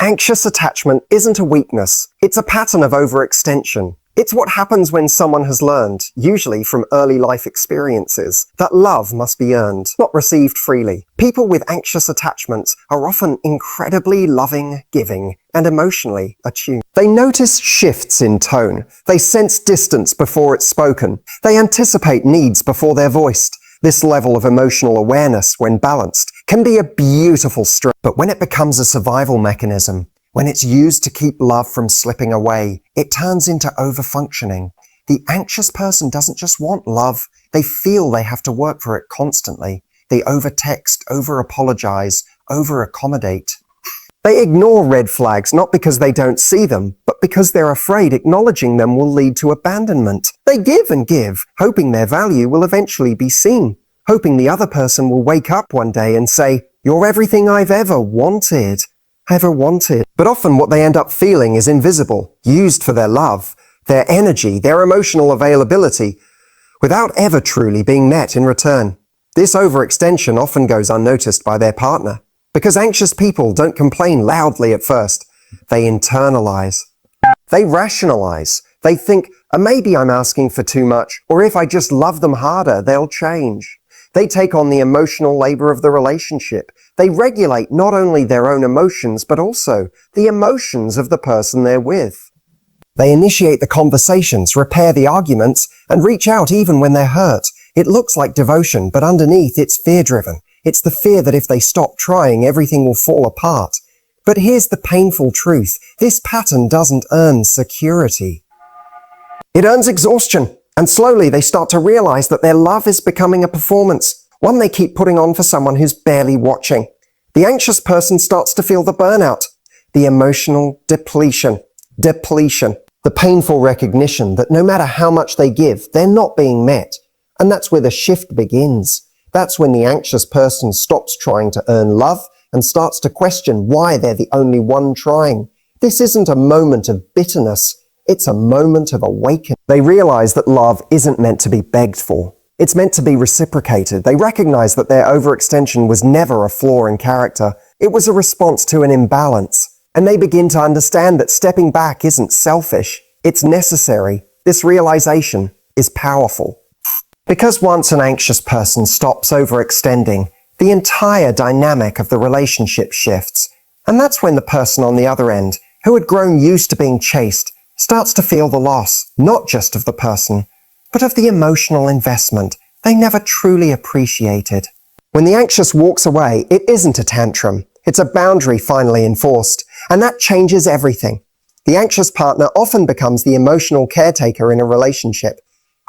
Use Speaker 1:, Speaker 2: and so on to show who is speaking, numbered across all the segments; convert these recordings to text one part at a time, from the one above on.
Speaker 1: Anxious attachment isn't a weakness, it's a pattern of overextension. It's what happens when someone has learned, usually from early life experiences, that love must be earned, not received freely. People with anxious attachments are often incredibly loving, giving, and emotionally attuned. They notice shifts in tone. They sense distance before it's spoken. They anticipate needs before they're voiced. This level of emotional awareness, when balanced, can be a beautiful strength. But when it becomes a survival mechanism, when it's used to keep love from slipping away, it turns into overfunctioning. The anxious person doesn't just want love, they feel they have to work for it constantly. They overtext, over-apologize, over-accommodate. They ignore red flags not because they don't see them, but because they're afraid acknowledging them will lead to abandonment. They give and give, hoping their value will eventually be seen, hoping the other person will wake up one day and say, "You're everything I've ever wanted." But often what they end up feeling is invisible, used for their love, their energy, their emotional availability, without ever truly being met in return. This overextension often goes unnoticed by their partner, because anxious people don't complain loudly at first. They internalize. They rationalize. They think, maybe I'm asking for too much, or if I just love them harder, they'll change. They take on the emotional labor of the relationship. They regulate not only their own emotions, but also the emotions of the person they're with. They initiate the conversations, repair the arguments, and reach out even when they're hurt. It looks like devotion, but underneath it's fear-driven. It's the fear that if they stop trying, everything will fall apart. But here's the painful truth. This pattern doesn't earn security. It earns exhaustion. And slowly they start to realize that their love is becoming a performance, one they keep putting on for someone who's barely watching. The anxious person starts to feel the burnout, the emotional depletion, the painful recognition that no matter how much they give, they're not being met. And that's where the shift begins. That's when the anxious person stops trying to earn love and starts to question why they're the only one trying. This isn't a moment of bitterness. It's a moment of awakening. They realize that love isn't meant to be begged for. It's meant to be reciprocated. They recognize that their overextension was never a flaw in character. It was a response to an imbalance. And they begin to understand that stepping back isn't selfish. It's necessary. This realization is powerful. Because once an anxious person stops overextending, the entire dynamic of the relationship shifts. And that's when the person on the other end, who had grown used to being chased, starts to feel the loss, not just of the person, but of the emotional investment they never truly appreciated. When the anxious walks away, it isn't a tantrum. It's a boundary finally enforced, and that changes everything. The anxious partner often becomes the emotional caretaker in a relationship,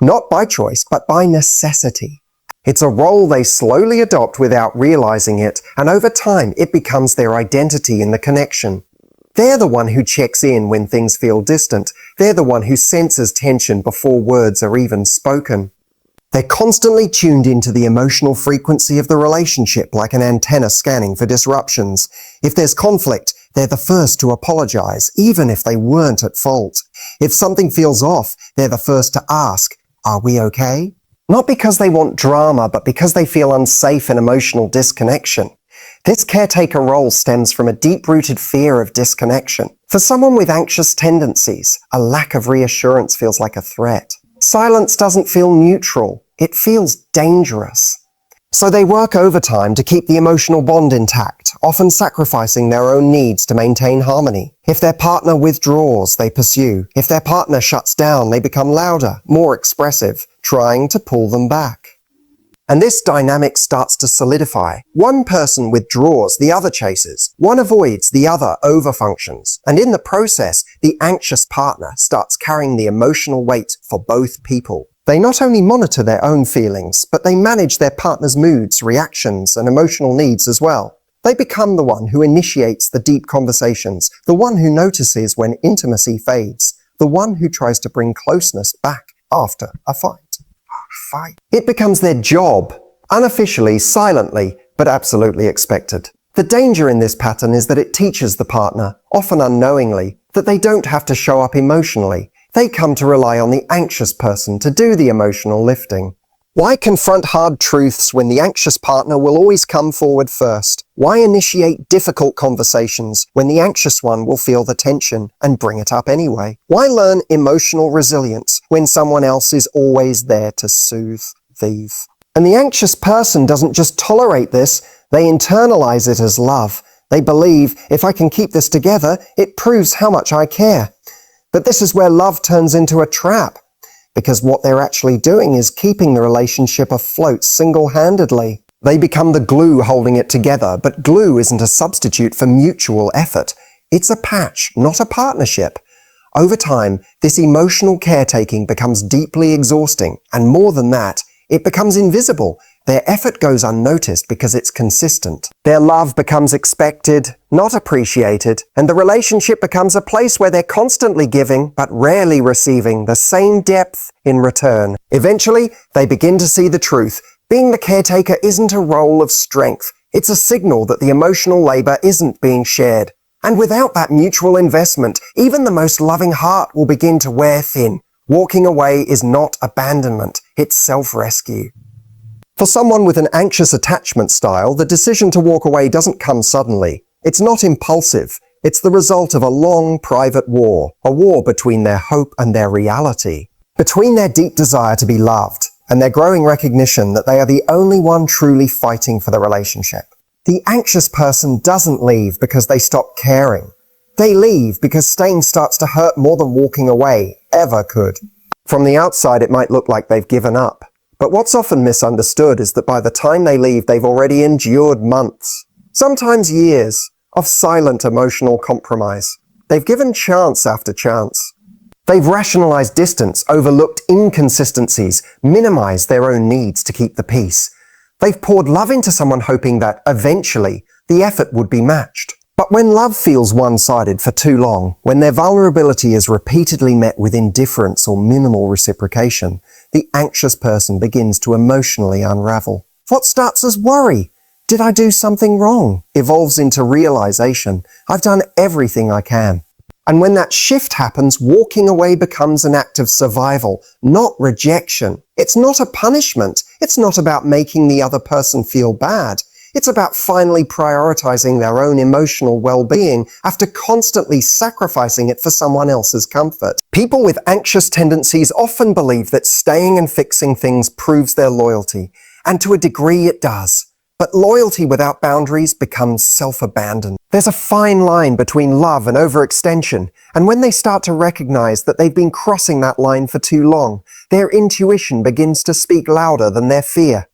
Speaker 1: not by choice, but by necessity. It's a role they slowly adopt without realizing it, and over time, it becomes their identity in the connection. They're the one who checks in when things feel distant. They're the one who senses tension before words are even spoken. They're constantly tuned into the emotional frequency of the relationship like an antenna scanning for disruptions. If there's conflict, they're the first to apologize, even if they weren't at fault. If something feels off, they're the first to ask, "Are we okay?" Not because they want drama, but because they feel unsafe in emotional disconnection. This caretaker role stems from a deep-rooted fear of disconnection. For someone with anxious tendencies, a lack of reassurance feels like a threat. Silence doesn't feel neutral. It feels dangerous. So they work overtime to keep the emotional bond intact, often sacrificing their own needs to maintain harmony. If their partner withdraws, they pursue. If their partner shuts down, they become louder, more expressive, trying to pull them back. And this dynamic starts to solidify. One person withdraws, the other chases. One avoids, the other overfunctions. And in the process, the anxious partner starts carrying the emotional weight for both people. They not only monitor their own feelings, but they manage their partner's moods, reactions, and emotional needs as well. They become the one who initiates the deep conversations, the one who notices when intimacy fades, the one who tries to bring closeness back after a fight. It becomes their job, unofficially, silently, but absolutely expected. The danger in this pattern is that it teaches the partner, often unknowingly, that they don't have to show up emotionally. They come to rely on the anxious person to do the emotional lifting. Why confront hard truths when the anxious partner will always come forward first? Why initiate difficult conversations when the anxious one will feel the tension and bring it up anyway? Why learn emotional resilience when someone else is always there to soothe these? And the anxious person doesn't just tolerate this, they internalize it as love. They believe, if I can keep this together, it proves how much I care. But this is where love turns into a trap, because what they're actually doing is keeping the relationship afloat single-handedly. They become the glue holding it together, but glue isn't a substitute for mutual effort. It's a patch, not a partnership. Over time, this emotional caretaking becomes deeply exhausting, and more than that, it becomes invisible. Their effort goes unnoticed because it's consistent. Their love becomes expected, not appreciated, and the relationship becomes a place where they're constantly giving, but rarely receiving, the same depth in return. Eventually, they begin to see the truth. Being the caretaker isn't a role of strength. It's a signal that the emotional labor isn't being shared. And without that mutual investment, even the most loving heart will begin to wear thin. Walking away is not abandonment, it's self-rescue. For someone with an anxious attachment style, the decision to walk away doesn't come suddenly. It's not impulsive. It's the result of a long, private war, a war between their hope and their reality, between their deep desire to be loved and their growing recognition that they are the only one truly fighting for the relationship. The anxious person doesn't leave because they stop caring. They leave because staying starts to hurt more than walking away ever could. From the outside, it might look like they've given up. But what's often misunderstood is that by the time they leave, they've already endured months, sometimes years, of silent emotional compromise. They've given chance after chance. They've rationalized distance, overlooked inconsistencies, minimized their own needs to keep the peace. They've poured love into someone hoping that, eventually, the effort would be matched. But when love feels one-sided for too long, when their vulnerability is repeatedly met with indifference or minimal reciprocation, the anxious person begins to emotionally unravel. What starts as worry, did I do something wrong, evolves into realization, I've done everything I can. And when that shift happens, walking away becomes an act of survival, not rejection. It's not a punishment. It's not about making the other person feel bad. It's about finally prioritizing their own emotional well-being after constantly sacrificing it for someone else's comfort. People with anxious tendencies often believe that staying and fixing things proves their loyalty, and to a degree it does. But loyalty without boundaries becomes self-abandon. There's a fine line between love and overextension, and when they start to recognize that they've been crossing that line for too long, their intuition begins to speak louder than their fear.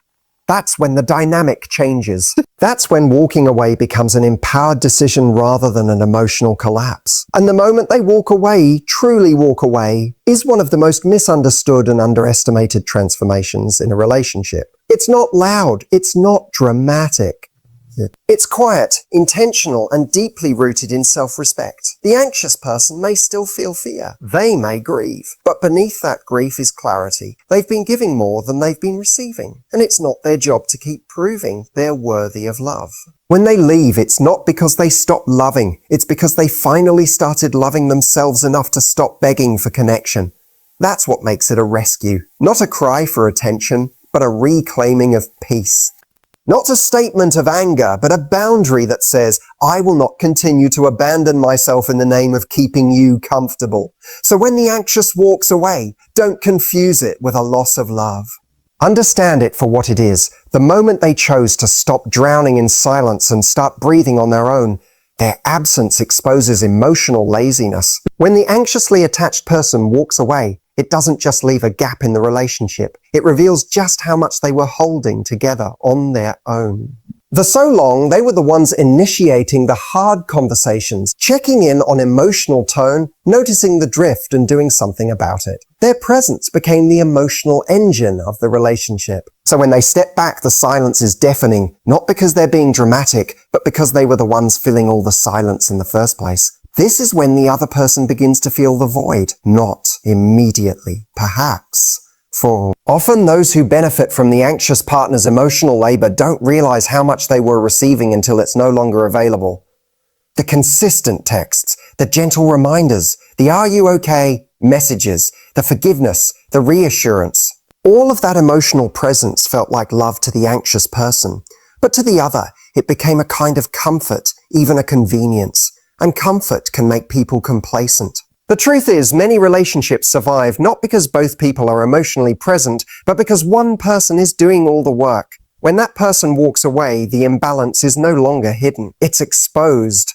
Speaker 1: That's when the dynamic changes. That's when walking away becomes an empowered decision rather than an emotional collapse. And the moment they walk away, truly walk away, is one of the most misunderstood and underestimated transformations in a relationship. It's not loud. It's not dramatic. It's quiet, intentional, and deeply rooted in self-respect. The anxious person may still feel fear. They may grieve. But beneath that grief is clarity. They've been giving more than they've been receiving. And it's not their job to keep proving they're worthy of love. When they leave, it's not because they stopped loving. It's because they finally started loving themselves enough to stop begging for connection. That's what makes it a rescue. Not a cry for attention, but a reclaiming of peace. Not a statement of anger, but a boundary that says, I will not continue to abandon myself in the name of keeping you comfortable. So when the anxious walks away, don't confuse it with a loss of love. Understand it for what it is. The moment they chose to stop drowning in silence and start breathing on their own, their absence exposes emotional laziness. When the anxiously attached person walks away, it doesn't just leave a gap in the relationship. It reveals just how much they were holding together on their own. For so long, they were the ones initiating the hard conversations, checking in on emotional tone, noticing the drift and doing something about it. Their presence became the emotional engine of the relationship. So when they step back, the silence is deafening, not because they're being dramatic, but because they were the ones filling all the silence in the first place. This is when the other person begins to feel the void, not immediately, perhaps. For often those who benefit from the anxious partner's emotional labor don't realize how much they were receiving until it's no longer available. The consistent texts, the gentle reminders, the "Are you okay?" messages, the forgiveness, the reassurance. All of that emotional presence felt like love to the anxious person, but to the other, it became a kind of comfort, even a convenience, and comfort can make people complacent. The truth is, many relationships survive not because both people are emotionally present, but because one person is doing all the work. When that person walks away, the imbalance is no longer hidden. It's exposed.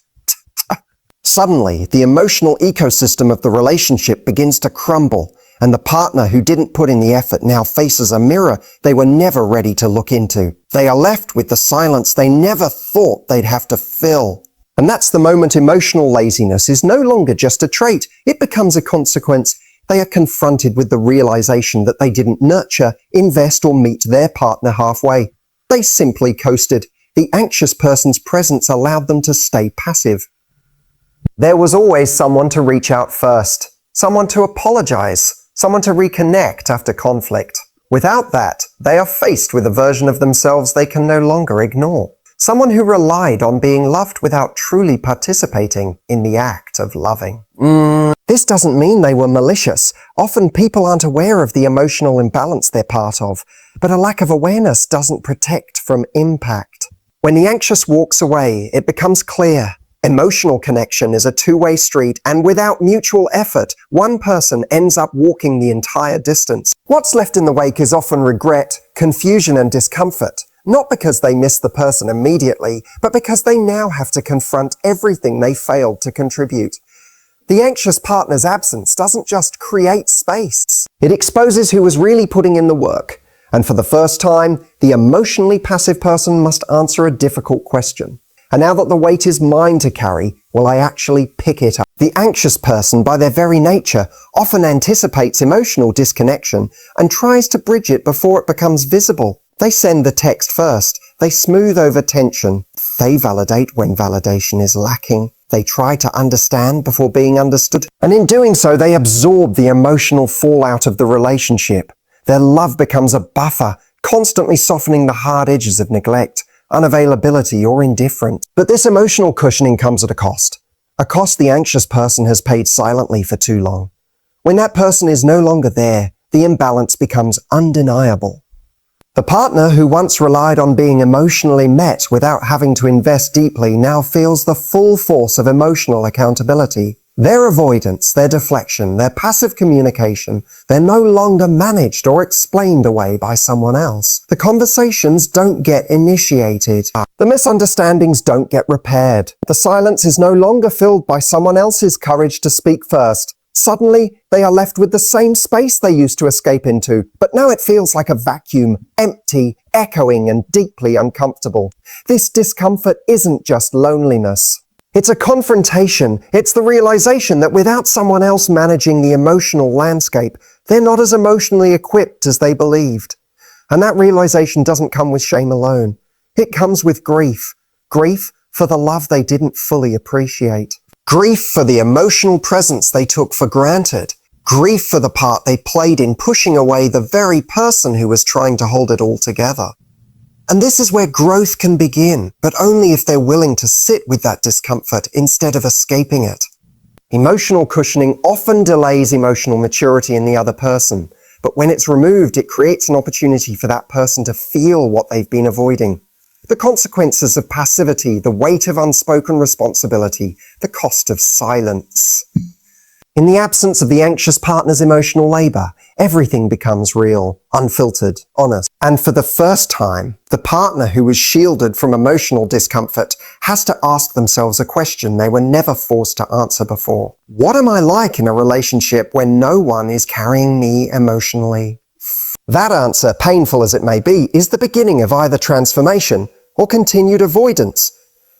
Speaker 1: Suddenly, the emotional ecosystem of the relationship begins to crumble, and the partner who didn't put in the effort now faces a mirror they were never ready to look into. They are left with the silence they never thought they'd have to fill. And that's the moment emotional laziness is no longer just a trait. It becomes a consequence. They are confronted with the realization that they didn't nurture, invest, or meet their partner halfway. They simply coasted. The anxious person's presence allowed them to stay passive. There was always someone to reach out first, someone to apologize, someone to reconnect after conflict. Without that, they are faced with a version of themselves they can no longer ignore. Someone who relied on being loved without truly participating in the act of loving. This doesn't mean they were malicious. Often people aren't aware of the emotional imbalance they're part of, but a lack of awareness doesn't protect from impact. When the anxious walks away, it becomes clear. Emotional connection is a two-way street, and without mutual effort, one person ends up walking the entire distance. What's left in the wake is often regret, confusion, and discomfort. Not because they miss the person immediately, but because they now have to confront everything they failed to contribute. The anxious partner's absence doesn't just create space. It exposes who was really putting in the work. And for the first time, the emotionally passive person must answer a difficult question. And now that the weight is mine to carry, will I actually pick it up? The anxious person, by their very nature, often anticipates emotional disconnection and tries to bridge it before it becomes visible. They send the text first. They smooth over tension. They validate when validation is lacking. They try to understand before being understood. And in doing so, they absorb the emotional fallout of the relationship. Their love becomes a buffer, constantly softening the hard edges of neglect, unavailability, or indifference. But this emotional cushioning comes at a cost the anxious person has paid silently for too long. When that person is no longer there, the imbalance becomes undeniable. The partner who once relied on being emotionally met without having to invest deeply now feels the full force of emotional accountability. Their avoidance, their deflection, their passive communication, they're no longer managed or explained away by someone else. The conversations don't get initiated. The misunderstandings don't get repaired. The silence is no longer filled by someone else's courage to speak first. Suddenly, they are left with the same space they used to escape into, but now it feels like a vacuum, empty, echoing, and deeply uncomfortable. This discomfort isn't just loneliness. It's a confrontation. It's the realization that without someone else managing the emotional landscape, they're not as emotionally equipped as they believed. And that realization doesn't come with shame alone. It comes with grief. Grief for the love they didn't fully appreciate. Grief for the emotional presence they took for granted. Grief for the part they played in pushing away the very person who was trying to hold it all together. And this is where growth can begin, but only if they're willing to sit with that discomfort instead of escaping it. Emotional cushioning often delays emotional maturity in the other person, but when it's removed, it creates an opportunity for that person to feel what they've been avoiding. The consequences of passivity, the weight of unspoken responsibility, the cost of silence. In the absence of the anxious partner's emotional labor, everything becomes real, unfiltered, honest. And for the first time, the partner who was shielded from emotional discomfort has to ask themselves a question they were never forced to answer before. What am I like in a relationship when no one is carrying me emotionally? That answer, painful as it may be, is the beginning of either transformation or continued avoidance.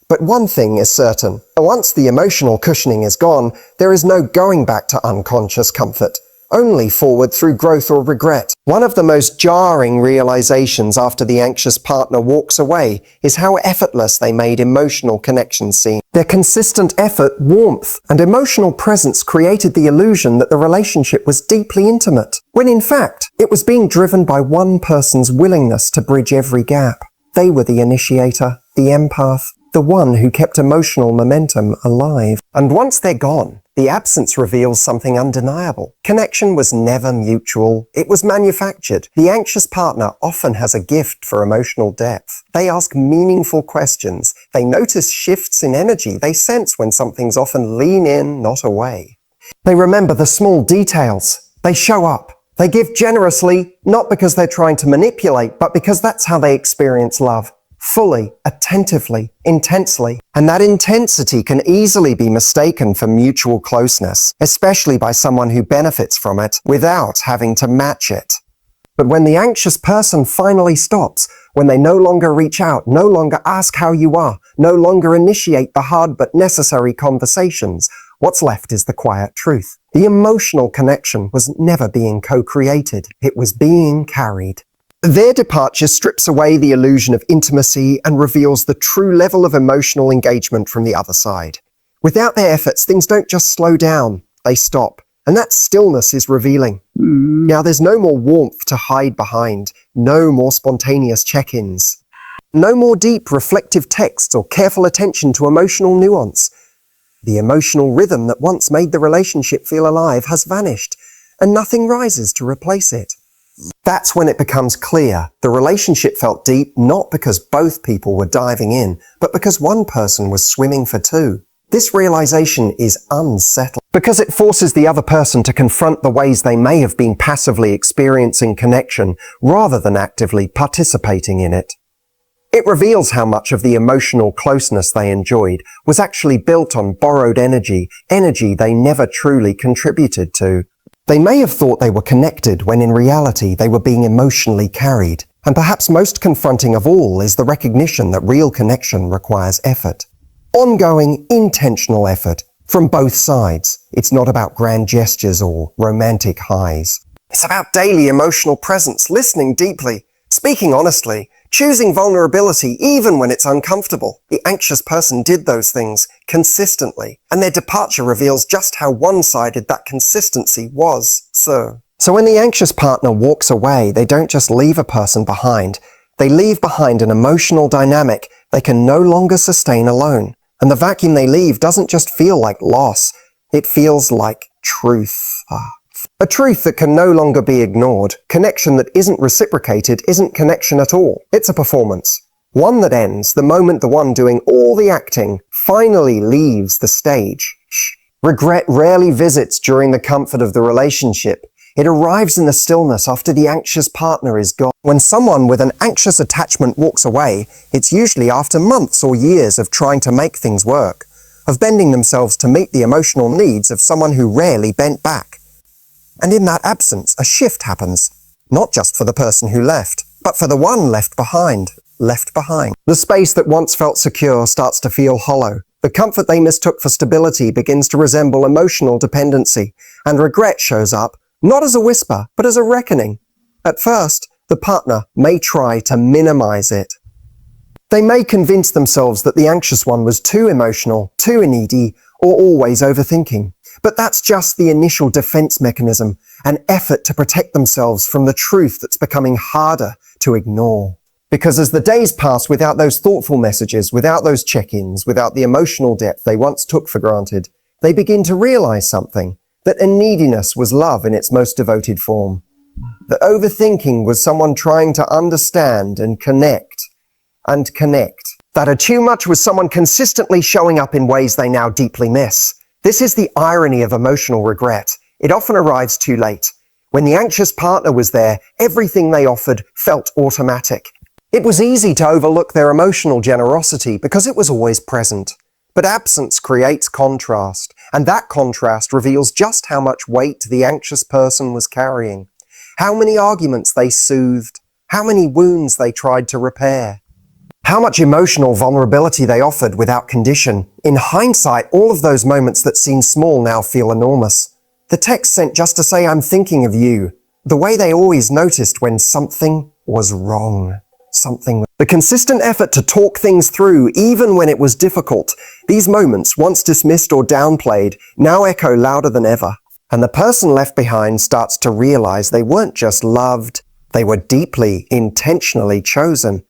Speaker 1: But one thing is certain. Once the emotional cushioning is gone, there is no going back to unconscious comfort, only forward through growth or regret. One of the most jarring realizations after the anxious partner walks away is how effortless they made emotional connections seem. Their consistent effort, warmth, and emotional presence created the illusion that the relationship was deeply intimate, when in fact, it was being driven by one person's willingness to bridge every gap. They were the initiator, the empath, the one who kept emotional momentum alive. And once they're gone, the absence reveals something undeniable. Connection was never mutual. It was manufactured. The anxious partner often has a gift for emotional depth. They ask meaningful questions. They notice shifts in energy. They sense when something's off and lean in, not away. They remember the small details. They show up. They give generously, not because they're trying to manipulate, but because that's how they experience love. Fully, attentively, intensely. And that intensity can easily be mistaken for mutual closeness, especially by someone who benefits from it without having to match it. But when the anxious person finally stops, when they no longer reach out, no longer ask how you are, no longer initiate the hard but necessary conversations, what's left is the quiet truth. The emotional connection was never being co-created. It was being carried. Their departure strips away the illusion of intimacy and reveals the true level of emotional engagement from the other side. Without their efforts, things don't just slow down, they stop. And that stillness is revealing. Now there's no more warmth to hide behind, no more spontaneous check-ins, no more deep reflective texts or careful attention to emotional nuance. The emotional rhythm that once made the relationship feel alive has vanished, and nothing rises to replace it. That's when it becomes clear the relationship felt deep not because both people were diving in, but because one person was swimming for two. This realization is unsettling because it forces the other person to confront the ways they may have been passively experiencing connection rather than actively participating in it. It reveals how much of the emotional closeness they enjoyed was actually built on borrowed energy they never truly contributed to. They may have thought they were connected when in reality they were being emotionally carried. And perhaps most confronting of all is the recognition that real connection requires effort. Ongoing, intentional effort from both sides. It's not about grand gestures or romantic highs. It's about daily emotional presence, listening deeply, speaking honestly, choosing vulnerability even when it's uncomfortable. The anxious person did those things consistently, and their departure reveals just how one-sided that consistency was. So when the anxious partner walks away, they don't just leave a person behind. They leave behind an emotional dynamic they can no longer sustain alone. And the vacuum they leave doesn't just feel like loss. It feels like truth. A truth that can no longer be ignored. Connection that isn't reciprocated isn't connection at all. It's a performance. One that ends the moment the one doing all the acting finally leaves the stage. Regret rarely visits during the comfort of the relationship. It arrives in the stillness after the anxious partner is gone. When someone with an anxious attachment walks away, it's usually after months or years of trying to make things work, of bending themselves to meet the emotional needs of someone who rarely bent back. And in that absence, a shift happens, not just for the person who left, but for the one left behind. The space that once felt secure starts to feel hollow. The comfort they mistook for stability begins to resemble emotional dependency, and regret shows up, not as a whisper, but as a reckoning. At first, the partner may try to minimize it. They may convince themselves that the anxious one was too emotional, too needy, or always overthinking. But that's just the initial defense mechanism, an effort to protect themselves from the truth that's becoming harder to ignore. Because as the days pass without those thoughtful messages, without those check-ins, without the emotional depth they once took for granted, they begin to realize something, that a neediness was love in its most devoted form. That overthinking was someone trying to understand and connect. That a too much was someone consistently showing up in ways they now deeply miss. This is the irony of emotional regret. It often arrives too late. When the anxious partner was there, everything they offered felt automatic. It was easy to overlook their emotional generosity because it was always present. But absence creates contrast, and that contrast reveals just how much weight the anxious person was carrying, how many arguments they soothed, how many wounds they tried to repair. How much emotional vulnerability they offered without condition. In hindsight, all of those moments that seem small now feel enormous. The text sent just to say, "I'm thinking of you." The way they always noticed when something was wrong. The consistent effort to talk things through, even when it was difficult. These moments, once dismissed or downplayed, now echo louder than ever. And the person left behind starts to realize they weren't just loved, they were deeply, intentionally chosen.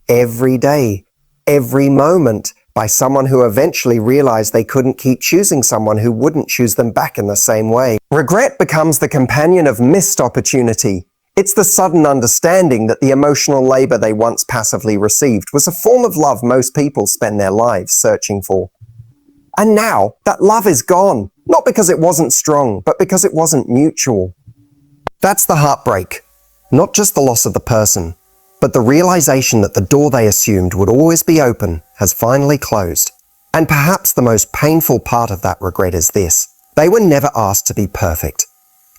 Speaker 1: Every day, every moment, by someone who eventually realized they couldn't keep choosing someone who wouldn't choose them back in the same way. Regret becomes the companion of missed opportunity. It's the sudden understanding that the emotional labor they once passively received was a form of love most people spend their lives searching for. And now, that love is gone, not because it wasn't strong, but because it wasn't mutual. That's the heartbreak. Not just the loss of the person, but the realization that the door they assumed would always be open has finally closed. And perhaps the most painful part of that regret is this: they were never asked to be perfect.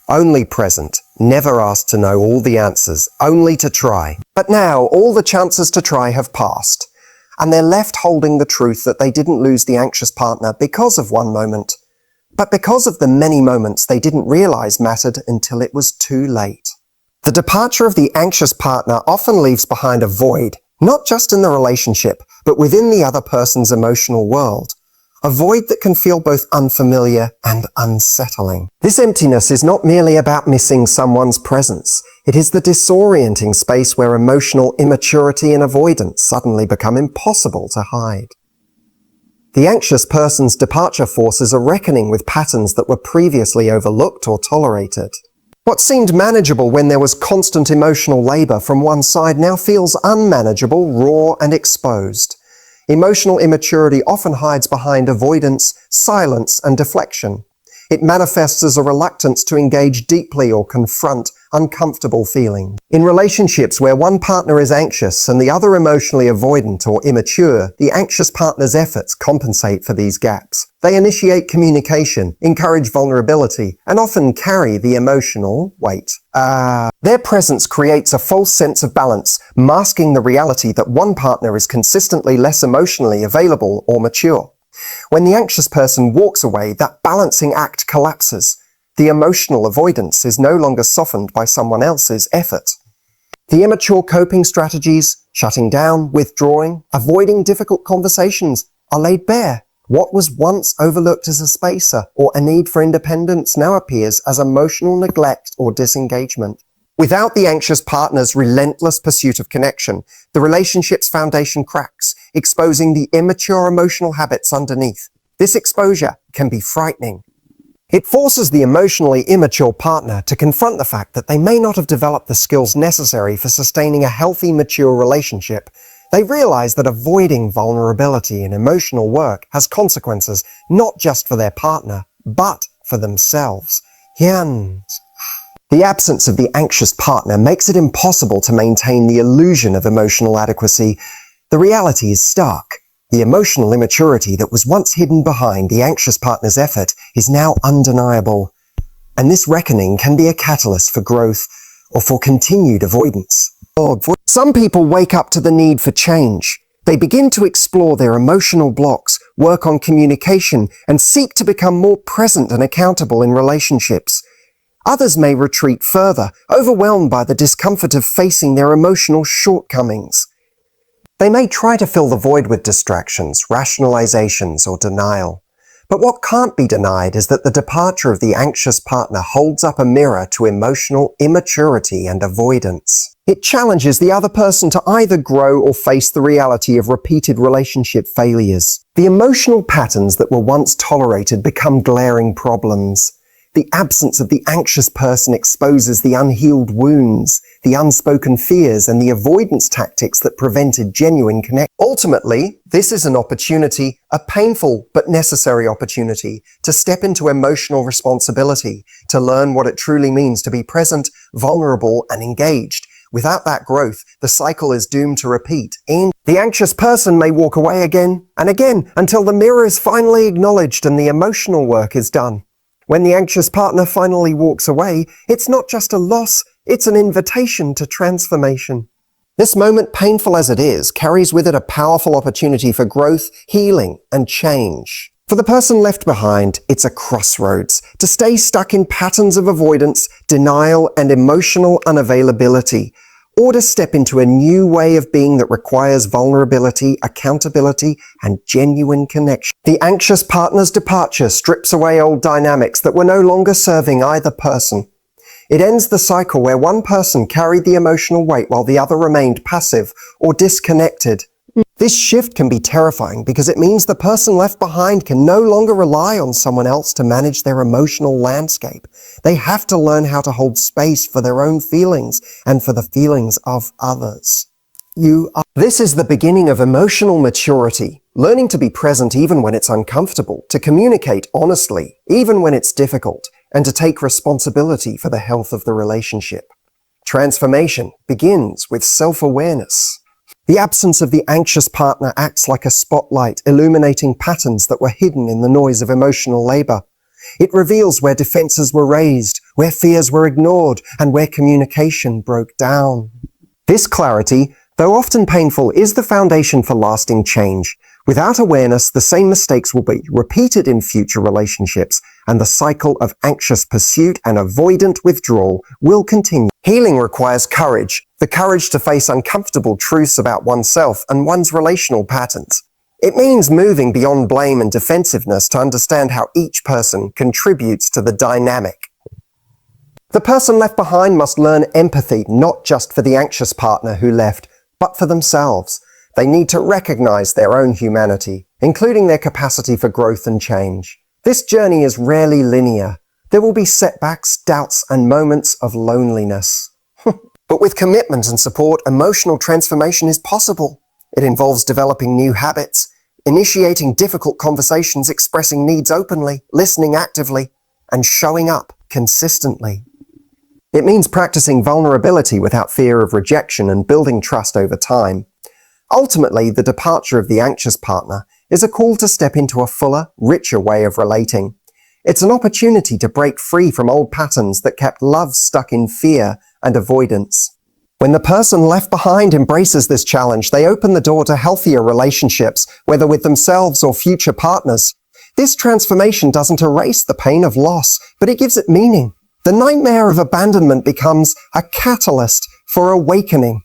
Speaker 1: Only present, never asked to know all the answers, only to try. But now all the chances to try have passed, and they're left holding the truth that they didn't lose the anxious partner because of one moment, but because of the many moments they didn't realize mattered until it was too late. The departure of the anxious partner often leaves behind a void, not just in the relationship, but within the other person's emotional world. A void that can feel both unfamiliar and unsettling. This emptiness is not merely about missing someone's presence. It is the disorienting space where emotional immaturity and avoidance suddenly become impossible to hide. The anxious person's departure forces a reckoning with patterns that were previously overlooked or tolerated. What seemed manageable when there was constant emotional labor from one side now feels unmanageable, raw, and exposed. Emotional immaturity often hides behind avoidance, silence, and deflection. It manifests as a reluctance to engage deeply or confront uncomfortable feelings. In relationships where one partner is anxious and the other emotionally avoidant or immature, the anxious partner's efforts compensate for these gaps. They initiate communication, encourage vulnerability, and often carry the emotional weight. Their presence creates a false sense of balance, masking the reality that one partner is consistently less emotionally available or mature. When the anxious person walks away, that balancing act collapses. The emotional avoidance is no longer softened by someone else's effort. The immature coping strategies, shutting down, withdrawing, avoiding difficult conversations, are laid bare. What was once overlooked as a spacer or a need for independence now appears as emotional neglect or disengagement. Without the anxious partner's relentless pursuit of connection, the relationship's foundation cracks, exposing the immature emotional habits underneath. This exposure can be frightening. It forces the emotionally immature partner to confront the fact that they may not have developed the skills necessary for sustaining a healthy, mature relationship. They realize that avoiding vulnerability and emotional work has consequences not just for their partner, but for themselves. The absence of the anxious partner makes it impossible to maintain the illusion of emotional adequacy. The reality is stark. The emotional immaturity that was once hidden behind the anxious partner's effort is now undeniable. And this reckoning can be a catalyst for growth or for continued avoidance. Some people wake up to the need for change. They begin to explore their emotional blocks, work on communication, and seek to become more present and accountable in relationships. Others may retreat further, overwhelmed by the discomfort of facing their emotional shortcomings. They may try to fill the void with distractions, rationalizations, or denial. But what can't be denied is that the departure of the anxious partner holds up a mirror to emotional immaturity and avoidance. It challenges the other person to either grow or face the reality of repeated relationship failures. The emotional patterns that were once tolerated become glaring problems. The absence of the anxious person exposes the unhealed wounds, the unspoken fears, and the avoidance tactics that prevented genuine connection. Ultimately, this is an opportunity, a painful but necessary opportunity, to step into emotional responsibility, to learn what it truly means to be present, vulnerable, and engaged. Without that growth, the cycle is doomed to repeat. And the anxious person may walk away again and again until the mirror is finally acknowledged and the emotional work is done. When the anxious partner finally walks away, it's not just a loss, it's an invitation to transformation. This moment, painful as it is, carries with it a powerful opportunity for growth, healing, and change. For the person left behind, it's a crossroads, to stay stuck in patterns of avoidance, denial, and emotional unavailability, or to step into a new way of being that requires vulnerability, accountability, and genuine connection. The anxious partner's departure strips away old dynamics that were no longer serving either person. It ends the cycle where one person carried the emotional weight while the other remained passive or disconnected. This shift can be terrifying because it means the person left behind can no longer rely on someone else to manage their emotional landscape. They have to learn how to hold space for their own feelings and for the feelings of others. This is the beginning of emotional maturity, learning to be present even when it's uncomfortable, to communicate honestly even when it's difficult, and to take responsibility for the health of the relationship. Transformation begins with self-awareness. The absence of the anxious partner acts like a spotlight, illuminating patterns that were hidden in the noise of emotional labor. It reveals where defenses were raised, where fears were ignored, and where communication broke down. This clarity, though often painful, is the foundation for lasting change. Without awareness, the same mistakes will be repeated in future relationships, and the cycle of anxious pursuit and avoidant withdrawal will continue. Healing requires courage, the courage to face uncomfortable truths about oneself and one's relational patterns. It means moving beyond blame and defensiveness to understand how each person contributes to the dynamic. The person left behind must learn empathy, not just for the anxious partner who left, but for themselves. They need to recognize their own humanity, including their capacity for growth and change. This journey is rarely linear. There will be setbacks, doubts, and moments of loneliness. But with commitment and support, emotional transformation is possible. It involves developing new habits, initiating difficult conversations, expressing needs openly, listening actively, and showing up consistently. It means practicing vulnerability without fear of rejection and building trust over time. Ultimately, the departure of the anxious partner is a call to step into a fuller, richer way of relating. It's an opportunity to break free from old patterns that kept love stuck in fear and avoidance. When the person left behind embraces this challenge, they open the door to healthier relationships, whether with themselves or future partners. This transformation doesn't erase the pain of loss, but it gives it meaning. The nightmare of abandonment becomes a catalyst for awakening.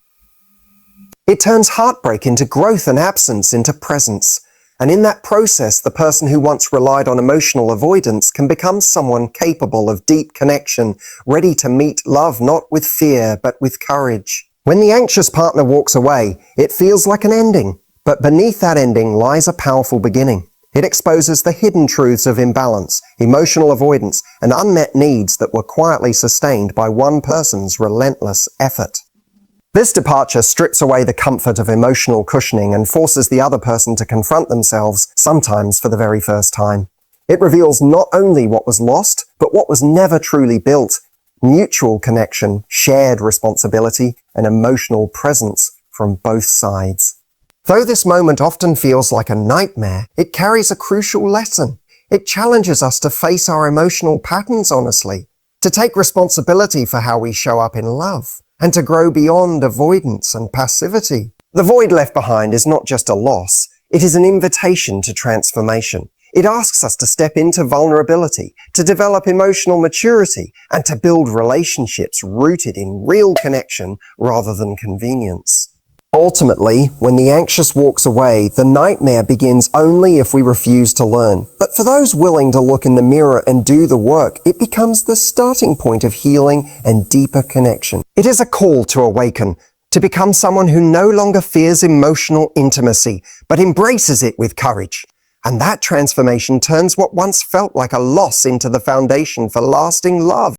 Speaker 1: It turns heartbreak into growth and absence into presence. And in that process, the person who once relied on emotional avoidance can become someone capable of deep connection, ready to meet love not with fear, but with courage. When the anxious partner walks away, it feels like an ending. But beneath that ending lies a powerful beginning. It exposes the hidden truths of imbalance, emotional avoidance, and unmet needs that were quietly sustained by one person's relentless effort. This departure strips away the comfort of emotional cushioning and forces the other person to confront themselves, sometimes for the very first time. It reveals not only what was lost, but what was never truly built: mutual connection, shared responsibility, and emotional presence from both sides. Though this moment often feels like a nightmare, it carries a crucial lesson. It challenges us to face our emotional patterns honestly, to take responsibility for how we show up in love, and to grow beyond avoidance and passivity. The void left behind is not just a loss, it is an invitation to transformation. It asks us to step into vulnerability, to develop emotional maturity, and to build relationships rooted in real connection rather than convenience. Ultimately, when the anxious walks away, the nightmare begins only if we refuse to learn. But for those willing to look in the mirror and do the work, it becomes the starting point of healing and deeper connection. It is a call to awaken, to become someone who no longer fears emotional intimacy, but embraces it with courage. And that transformation turns what once felt like a loss into the foundation for lasting love.